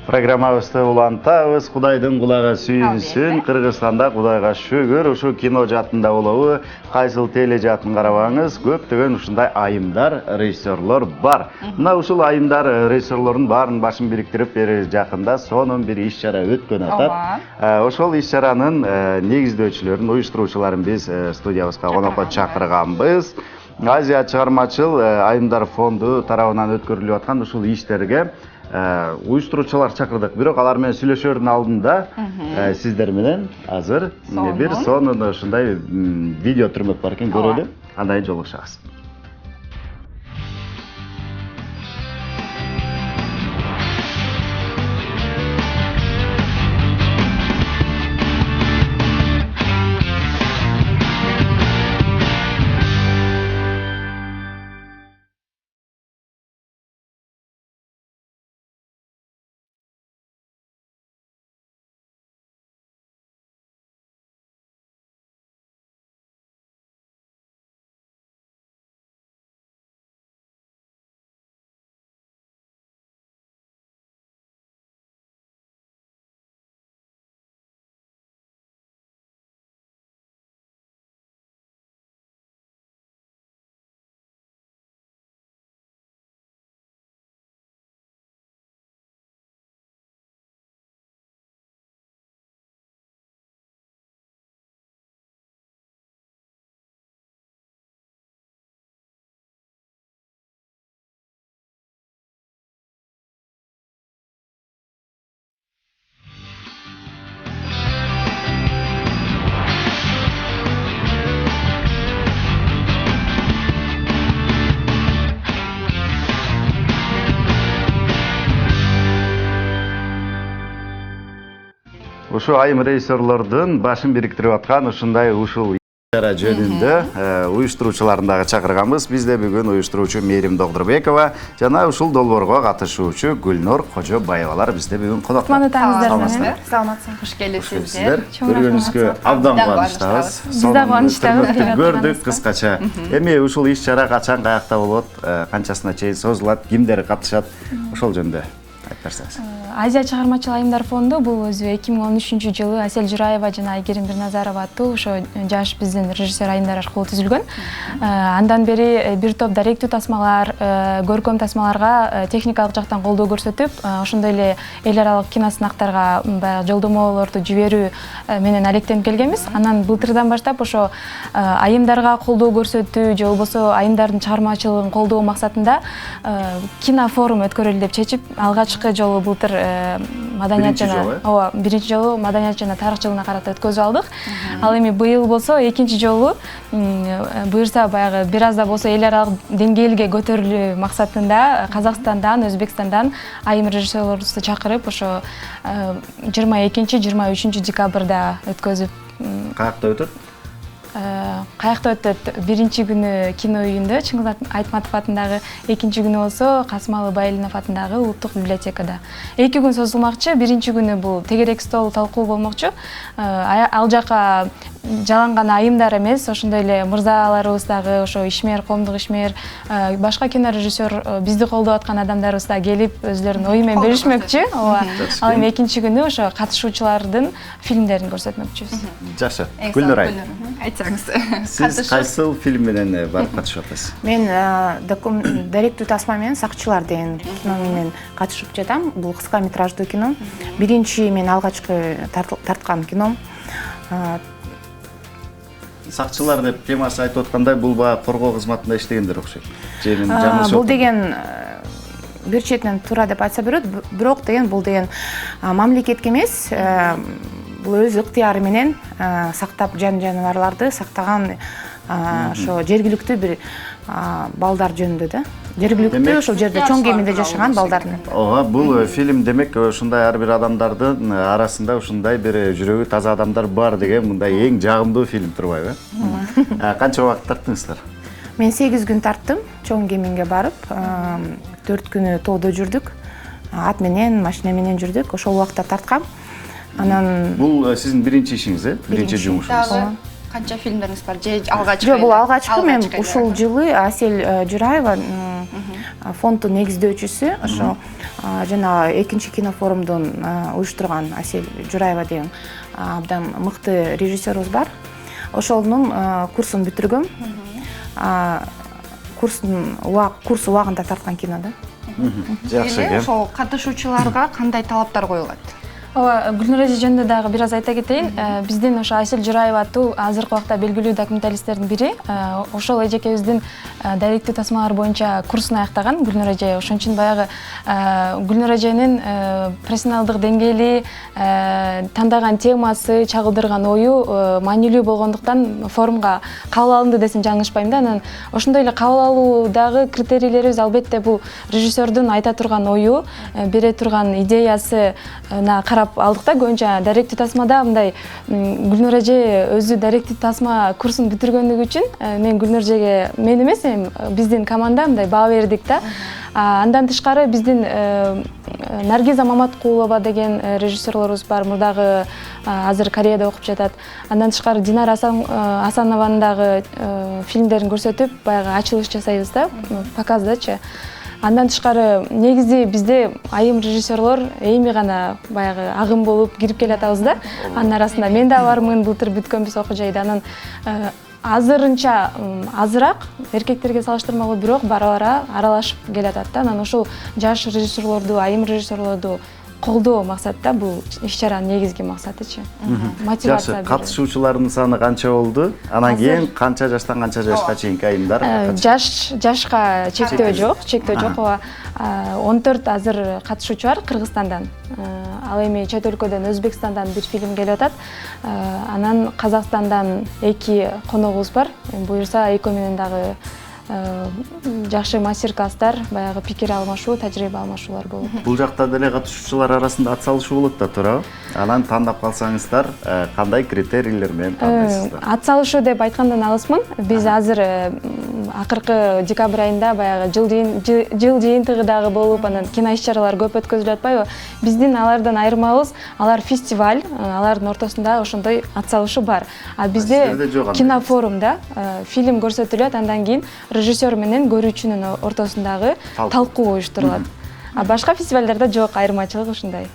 Программабызды улантабыз. Кудайдын кулагы сүйүнсүн. Кыргызстанда Кудайга шүгүр, ушу кино жаатында болобу, кайсыл теле жаатын карабаңыз, көптөгөн ушундай айымдар, режиссерлор бар. Мына ушул айымдар, режиссерлордун баарын башын бириктирип бери жакында сонун бир иш-чара өткөн атат. Ошол иш-чаранын негиздөөчүлөрүн, уюштуруучуларын биз студиябызга конокко чакырганбыз. Азия чыгармачыл айымдар фонду тарабынан өткөрүлүп аткан ушул иштерге уюштуруучулар чакырдык. Бирок алар менен сүйлөшөрдүн алдында сиздер менен азыр бир сонун ушундай видео түрмөк бар экен, көрөлү. Андан кийин жолугушабыз. Ушу айым режиссерлордун башын бириктирип аткан ушундай ушул иш-чара жөнүндө уюштуруучуларын дагы чакырганбыз. Бизде бүгүн уюштуруучу Мээрим Догдурбекова жана ушул долбоорго катышуучу Гүлнур Кожобаевалар бизде бүгүн конокто. Саламатсыздар. Саламатсыздар. Хуш келипсиздер. Көргөнүңүзгө абдан кубанычтабыз. Биз да кубанычтабыз. Көрдүк кыскача. Эми ушул иш-чара качан, каякта болот, канчасына чейин созулат, кимдер катышат, ошол жөнүндө айтып берсеңиз. Азия чыгармачыл айымдар фонду бул өзү 2013-жылы Асель Жураева жана Айгерим Бирназарова аттуу ошо жаш биздин режиссер айымдар аркылуу түзүлгөн. Андан бери бир топ даректүү тасмалар, көркөм тасмаларга техникалык жактан колдоо көрсөтүп, ошондой эле эл аралык киносынактарга баягы жолдомолорду жиберүү менен алектенип келгенбиз. Анан былтырдан баштап ошо айымдарга колдоо көрсөтүү же болбосо айымдардын чыгармачылыгын колдоо максатында кинофорум өткөрөлү деп чечип, алгачкы жолу былтыр маданият жана биринчи жолу маданият жана тарых жылына карата өткөзүп алдык. Ал эми быйыл болсо экинчи жолу буюрса баягы бир аз да болсо эл аралык деңгээлге көтөрүлүү максатында Казакстандан, Өзбекстандан айым режиссерлорубузду чакырып, ошо 22-23 декабрда өткөзүп. Каякта өтөт? Каякта өтөт? Биринчи күнү кино үйүндө Чыңгыз Айтматов атындагы, экинчи күнү болсо Касымалы Байлинов атындагы Улуттук библиотекада. 2 күн созулмакчы. Биринчи күнү бул тегерек стол талкуу болмокчу. Ал жака жаланган айымдар эмес, ошондой эле мырзаларыбыз дагы, ошо ишмер, коомдук ишмер, башка кино режиссер, бизди колдоп аткан адамдарыбыз да келип өзлөрүнүн ою менен бөлүшмөкчү. Ал эми экинчи күнү ошо катышуучулардын фильмдерин көрсөтмөкчүбүз. Жакшы. Гүлнур айым. Сиз кайсыл фильм менен барып катышып атасыз? Мен даректүү тасма менен Сакчылар деген кино менен катышып жатам. Бул кыска метраждуу кино. Биринчи мен алгачкы тарткан кином. Сакчылар деп темасы айтып аткандай, бул баягы коргоо кызматында иштегендер окшойт. Бул деген бир четинен туура деп айтса болот, бирок деген бул деген мамлекетке эмес, бул өз ыктыяры менен сактап жаныбарларды сактаган ошо жергиликтүү бир балдар жөнүндө да. Жергиликтүү ошол жерде чоң кеминде жашаган балдардын. Бул фильм демек ушундай ар бир адамдардын арасында ушундай бир жүрөгү таза адамдар бар деген мындай эң жагымдуу фильм турбайбы? Канча убакыт тарттыңыздар? Мен 8 күн тарттым, чоң кеминге барып, 4 күнү тоодо жүрдүк. Ат менен, машина менен жүрдүк. Ошол убакта тарткам. Анан бул сиздин биринчи ишиңиз, биринчи жумушуңуз. Канча фильмдериңиз бар? Же алгачкы? Жок, бул алгачкы. Мен ушул жылы Асель Жураева фонддун негиздөөчүсү, ошо жана экинчи кинофорумдун уюштурган Асель Жураева деген абдан мыкты режиссерубуз бар. Ошонун курсун бүтүргөм. Курс убагында тарткан кино да. Жакшы экен. Ошол катышуучуларга кандай талаптар коюлат? Ооба, Гүлнур эже жөнүндө дагы бир аз айта кетейин. Биздин ошо Асель Жураева аттуу азыркы убакта белгилүү документалисттердин бири. Ошол эжекебиздин даректүү тасмалар боюнча курсун аяктаган Гүлнур эже. Ошон үчүн баягы Гүлнур эженин профессионалдык деңгээли, тандаган темасы, чагылдырган ою маанилүү болгондуктан форумга кабыл алынды десем жаңылышпайм да. Анан ошондой эле кабыл алуудагы критерийлерибиз албетте бул режиссердун айта турган ою, бере турган идеясына карап алдык да. Көбүнчө даректүү тасмада мындай Гүлнур эже өзү даректүү тасма курсун бүтүргөндүгү үчүн мен Гүлнур эжеге, мен эмес, биздин команда мындай баа бердик да. Андан тышкары биздин Наргиза Маматкулова деген режиссерлорубуз бар, мурдагы азыр Кореяда окуп жатат. Андан тышкары Динара Асанованын дагы фильмдерин көрсөтүп, баягы ачылыш жасайбыз да, показдачы. Андан тышкары негизи бизде айым режиссерлор эми гана баягы агым болуп кирип келатабыз да. Анын арасында мен да бармын, былтыр бүткөнбүз окуу жайда. Анан азырынча азыраак эркектерге салыштырмалуу, бирок бара-бара аралашып келатат да. Анан ошол жаш режиссерлорду, айым режиссерлорду колдоо максатта бул иш-чаранын негизги максатычы. Мотивация. Жакшы, катышуучулардын саны канча болду? Анан кийин канча жаштан канча жашка чейинки айымдар? Жашка чектөө жок, ооба. 14 азыр катышуучу бар Кыргызстандан. Ал эми чет өлкөдөн, Өзбекстандан бир фильм келип атат. Анан Казакстандан 2 коногубуз бар. Буюрса экөө менен дагы жакшы мастер-класстар, баягы пикир алмашуу, тажрыйба алмашуулар болот. Бул жакта деле катышуучулар арасында ат салышуу болот да, туурабы? Анан тандап калсаңыздар, кандай критерийлер менен тандайсыздар? Ат салышуу деп айткандан алысмын. Биз азыр акыркы декабрь айында баягы жыл жыйынтыгы дагы болуп, анан кино иш-чаралар көп өткөзүлүп атпайбы? Биздин алардан айырмабыз, алар фестиваль, алардын ортосунда ошондой ат салышуу бар. А бизде кинофорум да, фильм көрсөтүлөт, андан кийин режиссер менен көрүүчүнүн ортосундагы талкуу уюштурулат. А башка фестивалдарда жок, айырмачылык ушундай.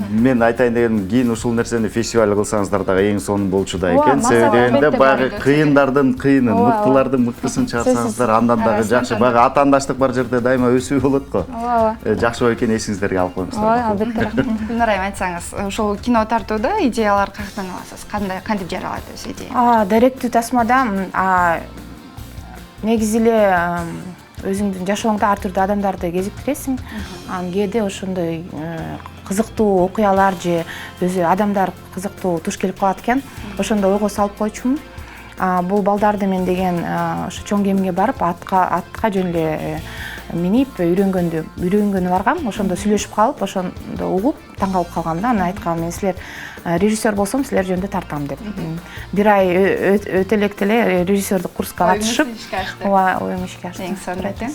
Мен айтайын дегеним, кийин ушул нерсени фестиваль кылсаңыздар дагы эң сонун болчу да экен. Себебинде баягы кыйындардын кыйынын, мыктылардын мыктысын чыгарсаңыздар, андан дагы жакшы. Баягы атаандаштык бар жерде дайыма өсүү болот го. Жакшы болуп экен, эсиңиздерге алып коюңуздар. Ооба, албетте. Гүлнур айым, айтсаңыз, ошол кино тартууда идеялар каяктан аласыз? Кантип жаралат өз идея? Даректүү тасмада негизи эле өзүңдүн жашооңдо ар түрдүү адамдарды кезиктиресиң. Анан кээде ошондой кызыктуу окуялар же өзү адамдар кызыктуу туш келип калат экен. Ошондо ойго салып койчумун. Бул балдарды мен деген ошо чоң кемиге барып атка жөн эле минип үйрөнгөнү баргам. Ошондо сүйлөшүп калып, ошондо угуп таң калып калгам да. Анан айткам, мен силер режиссер болсом силер жөнүндө тартам деп. Бир ай өтө электе эле режиссердик курска катышып, оюм ишке аштым. Эң сонун экен.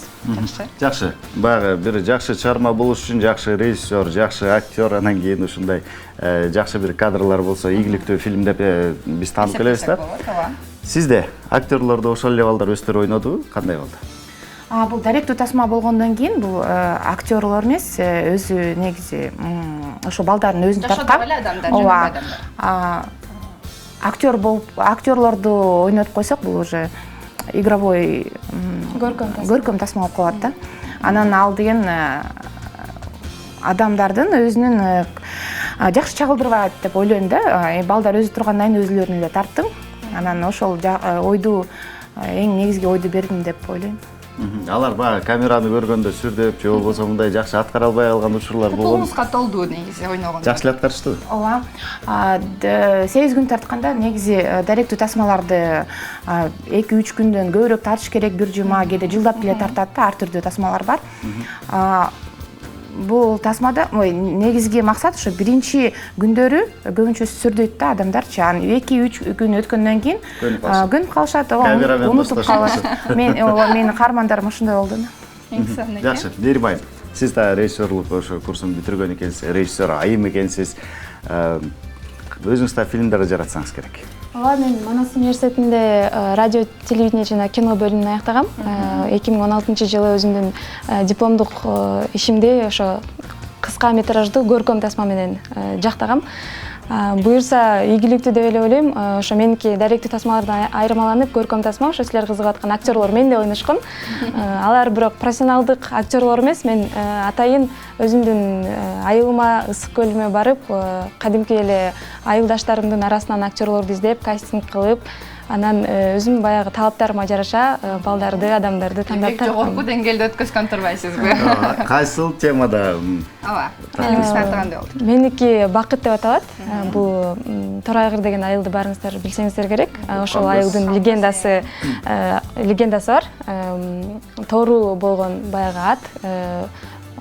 Жакшы. Баягы бир жакшы чыгарма болуш үчүн жакшы режиссер, жакшы актер, анан кийин ушундай жакшы бир кадрлар болсо, ийгиликтүү фильм деп биз таанып келебиз да. Сизде актерлордо ошол эле балдар өздөрү ойнодубу? Кандай болду? Бул даректүү тасма болгондон кийин бул актерлор эмес, өзү негизи ошо балдардын өзүн тарткан. Ооба. Актерлорду ойнотуп койсок, бул уже игровой көркөм тасма болуп калат да. Анан ал деген адамдардын өзүнүн жакшы чагылдырбайт деп ойлойм да. Балдар өзү тургандан кийин өзүлөрүн эле тарттым. Анан ошол ойду, эң негизги ойду бердим деп ойлойм. Алар баягы камераны көргөндө сүрдөп, же болбосо мындай жакшы аткара албай калган учурлар болгон. Толугуска толду негизи ойногондо. Жакшы эле аткарыштыбы? Ооба. 8 күн тартканда негизи даректүү тасмаларды 2-3 күндөн көбүрөөк тартыш керек, бир жума, кээде жылдап деле тартат да, ар түрдүү тасмалар бар. Бул тасмада негизги максат ошо биринчи күндөрү көбүнчө сүрдөйт да адамдарчы. Анан 2-3 күн өткөндөн кийин көнүп калышат, унутуп калышат. Менин каармандарым ошондой болду. Жакшы, Нерим айым. Сиз да режиссерлук ошо курсун бүтүргөн экенсиз, режиссер айым экенсиз. Өзүңүз да фильмдерди жаратсаңыз керек. ооба, мен Манас университетинде радио телевидение жана кино бөлүмүн аяктагам. 2016-жылы өзүмдүн дипломдук ишимди ошо кыска метраждуу көркөм тасма менен жактагам. Буюрса ийгиликтүү деп эле ойлойм. Ошо меники даректүү тасмалардан айырмаланып, көркөм тасма ошо силер кызыгып аткан актерлор менде ойношкон. Алар бирок профессионалдык актерлор эмес. Мен атайын өзүмдүн айылыма, ысык көлүмө барып, кадимки эле айылдаштарымдын арасынан актерлорду издеп, кастинг кылып, анан өзүм баягы талаптарыма жараша балдарды, адамдарды тандап тарткам. Жогорку деңгээлде өткөзгөн турбайсызбы? Кайсыл темада? Ооба. Фильмиңизди атагандай болду. Меники Бакыт деп аталат. Бул Торайгыр деген айылды барыңыздар билсеңиздер керек. Ошол айылдын легендасы бар. Тору болгон баягы ат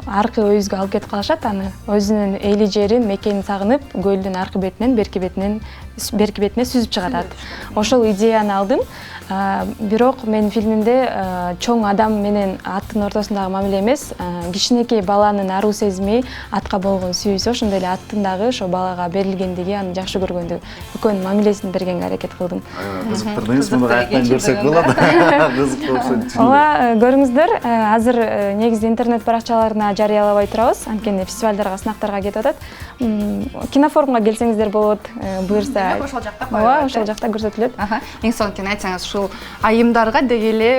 аркы өйүзгө алып кетип калышат аны. Өзүнүн эли жерин, мекенин сагынып, көлдүн аркы бетинен берки бетине сүзүп чыгат. Ошол идеяны алдым. Бирок мен фильмимде чоң адам менен аттын ортосундагы мамиле эмес, кичинекей баланын аруу сезими, атка болгон сүйүүсү, ошондой эле аттын дагы ошо балага берилгендиги, аны жакшы көргөндүгү, экөөнүн мамилесин бергенге аракет кылдым. Кызыктырдыңыз, муну каяктан көрсөк болот? Кызыктуу окшойт. Ооба, көрүңүздөр. Азыр негизи интернет баракчаларына жарыялабай турабыз, анткени фестивалдарга, сынактарга кетип атат. Кинофорумга келсеңиздер болот, буюрса. Ошол жакта коюлат. Ооба, ошол жакта көрсөтүлөт. Эң сонун айтсаңыз, ушул айымдарга деги эле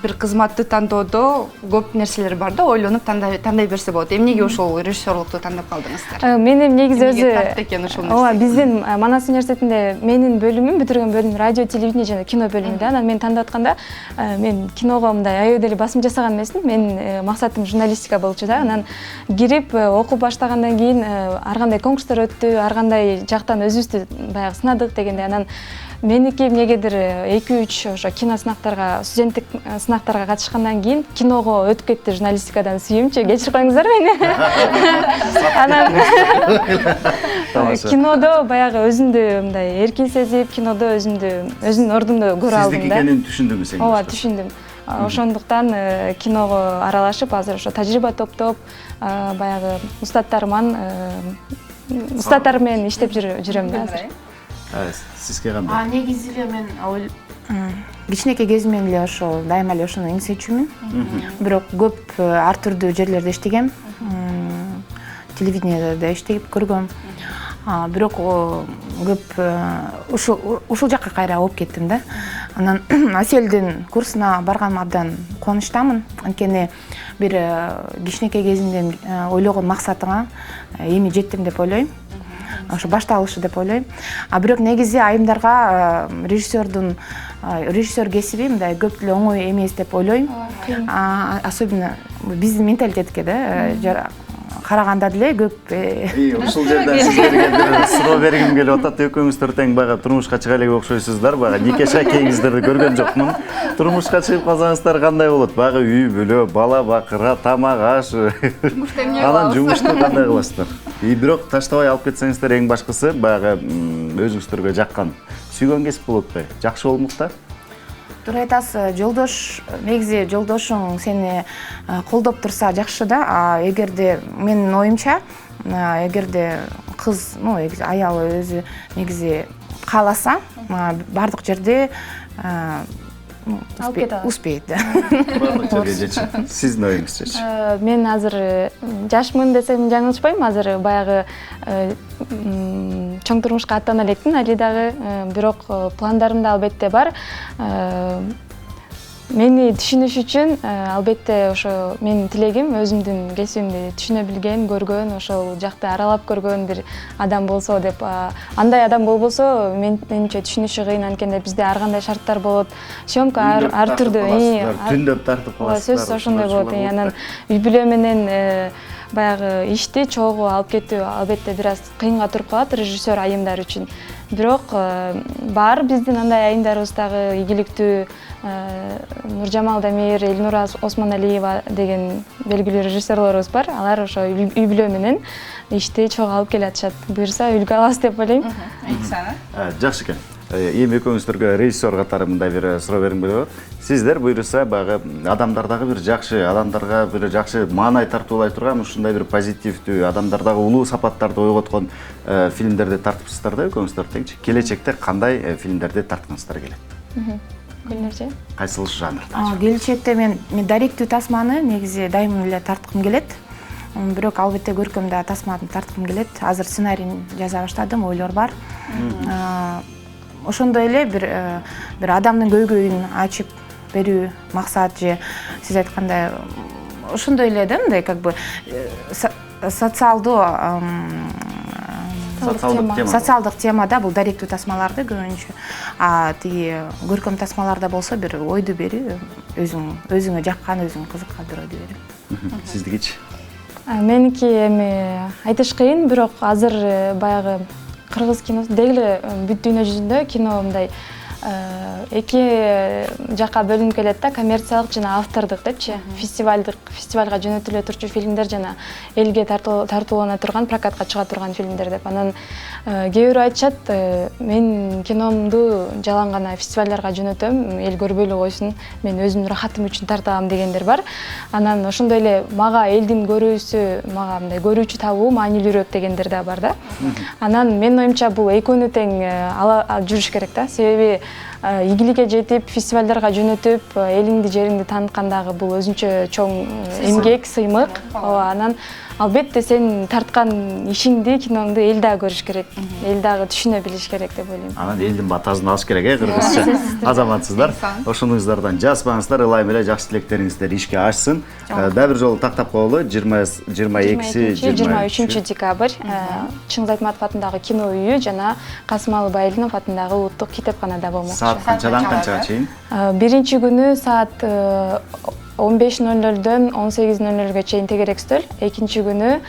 бир кызматты тандоодо көп нерселер бар да, ойлонуп тандай берсе болот. Эмнеге ошол режиссерлукту тандап калдыңыздар? Менин негизи өзү тартты экен ушул нерсе. Ооба, биздин Манас университетинде менин бөлүмүм, бүтүргөн бөлүм радио, телевидение жана кино бөлүмү да. Анан мени тандап атканда мен киного мындай аябай деле басым жасаган эмесмин. Менин максатым журналистика болчу да. Анан кирип окуп баштагандан кийин ар кандай конкурстар өттү, ар кандай жактан өзүбүздү баягы сынадык дегенде, анан меники эмнегедир 2-3 ошо кино сынактарга, студенттик сынактарга катышкандан кийин киного өтүп кетти журналистикадан сүйүүмчү. Кечирип коюңуздар мени. Анан кинодо баягы өзүмдү мындай эркин сезип, кинодо өзүмдүн ордумду көрө алдым да. Сиздики экенин түшүндүңүз эң? Ооба, түшүндүм. Ошондуктан киного аралашып, азыр ошо тажрыйба топтоп, баягы устаттарым менен иштеп жүрөм да азыр. Сизге кандай? Негизи эле мен кичинекей кезимден эле ошол дайыма эле ошону эңсечүмүн. Бирок көп ар түрдүү жерлерде иштегем. Телевидениеде иштеп көргөм. Бирок көп ушул жакка кайра алып кеттим да. Анан Аселдин курсуна барганым абдан кубанычтамын. Анткени бир кичинекей кезимден ойлогон максатыңа эми жеттим деп ойлойм. Ошо башталышы деп ойлойм. Бирок негизи айымдарга режиссер кесиби мындай көп деле оңой эмес деп ойлойм. Особенно биздин менталитетке да караганда деле көп. Ушул жерден сиздерге суроо бергим келип атат. Экөөңүздөр тең баягы турмушка чыга элек окшойсуздар. Баягы нике шакеңиздерди көргөн жокмун. Турмушка чыгып калсаңыздар кандай болот? Баягы үй бүлө, бала бакыра, тамак аш. Анан жумушту кандай кыласыздар? Бирок таштабай алып кетсеңиздер, эң башкысы баягы өзүңүздөргө жаккан, сүйгөн кесип болот. Жакшы болмокта? Туура айтасыз, жолдош, негизи жолдошуң сени колдоп турса жакшы да. Эгерде менин оюмча, эгерде кыз, аял өзү негизи кааласа, бардык жерде успейт. Бардык жерге жетишет. Сиздин оюңузчу? Мен азыр жашмын десем жаңылышпайм. Азыр баягы чоң турмушка аттана элекмин али дагы. Бирок пландарым да албетте бар. Мени түшүнүш үчүн албетте ошо менин тилегим өзүмдүн кесибимди түшүнө билген, көргөн, ошол жакты аралап көргөн бир адам болсо деп. Андай адам болбосо менимче түшүнүшү кыйын, анткенде бизде ар кандай шарттар болот. Съемка ар түрдүү. Түндөп тартып каласыздар. Сөзсүз ошондой болот. Анан үй бүлө менен баягы ишти чогуу алып кетүү албетте бир аз кыйынга туруп калат режиссер айымдар үчүн. Бирок бар биздин андай айымдарыбыз дагы ийгиликтүү. Нуржамал Дамир, Элнура Осмоналиева деген белгилүү режиссерлорубуз бар. Алар ошо үй бүлө менен ишти чогуу алып келатышат. Буюрса үлгү алабыз деп ойлойм. Жакшы экен. эми экөөңүздөргө режиссер катары мындай бир суроо бергим келип атат. Сиздер буюрса баягы адамдардагы бир жакшы, адамдарга бир жакшы маанай тартуулай турган ушундай бир позитивдүү, адамдардагы улуу сапаттарды ойготкон фильмдерди тартыпсыздар да экөөңүздөр теңчи. Келечекте кандай фильмдерди тарткыңыздар келет? Гүлнурже? Кайсыл жанрда? Келечекте мен даректүү тасманы негизи дайым эле тарткым келет. Бирок албетте көркөмдө тасманы тарткым келет. Азыр сценарийин жаза баштадым, ойлор бар. Ошондой эле бир адамдын көйгөйүн ачып берүү максат же сиз айткандай ошондой эле да, мындай как бы социалдык темада бул даректүү тасмаларды көбүнчө. Тиги көркөм тасмаларда болсо бир ойду берүү, өзүңө жаккан, өзүңө кызыккан бир ойду берүү. Сиздикичи? Меники эми айтыш кыйын, бирок азыр баягы кыргыз киносу дегеле бүт дүйнө жүзүндө кино мындай эки жакка бөлүнүп келет да, коммерциялык жана автордук депчи. Фестивалга жөнөтүлө турчу фильмдер жана элге тартуулана турган, прокатка чыга турган фильмдер деп. Анан кээ бирөө айтышат, мен киномду жалаң гана фестивалдарга жөнөтөм, эл көрбөйлө койсун, мен өзүмдүн рахатым үчүн тартабам дегендер бар. Анан ошондой эле мага элдин көрүүсү, мага мындай көрүүчү табуу маанилүүрөөк дегендер да бар да. Анан менин оюмча бул экөөнү тең жүрүш керек да. Себеби ийгиликке жетип, фестивалдарга жөнөтүп, элиңди жериңди тааныткандагы бул өзүнчө чоң эмгек, сыймык. Анан албетте сен тарткан ишиңди, киноңду эл дагы көрүш керек, эл дагы түшүнө билиш керек деп ойлойм. Анан элдин батасын алыш керек, кыргызча. Азаматсыздар. Ошоңуңуздардан жазбаңыздар, ылайым эле жакшы тилектериңиздер ишке ашсын. Дагы бир жолу тактап коелу, 22-23 декабрь Чыңгыз Айтматов атындагы кино үйү жана Касымалы Байлинов атындагы улуттук китепканада болмок. Саат канчадан канчага чейин? Биринчи күнү саат 15:00дөн 18:00га чейин тегерек стөл. Экинчи күнү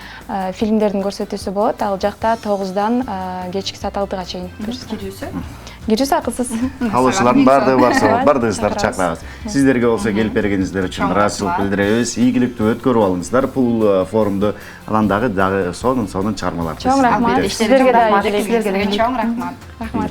фильмдердин көрсөтүүсү болот. Ал жакта 9-дан кечки саат 6-га чейин. Кирүүсү акысыз. Калуучулардын баардыгы барса, бардыгыңыздарды чакырабыз. Сиздерге болсо келип бергениңиздер үчүн ыраазычылык билдиребиз. Ийгиликтүү өткөрүп алыңыздар бул форумду. Анан дагы сонун чыгармалар. Чоң рахмат. Сиздерге да ийгилик. Чоң рахмат. Рахмат.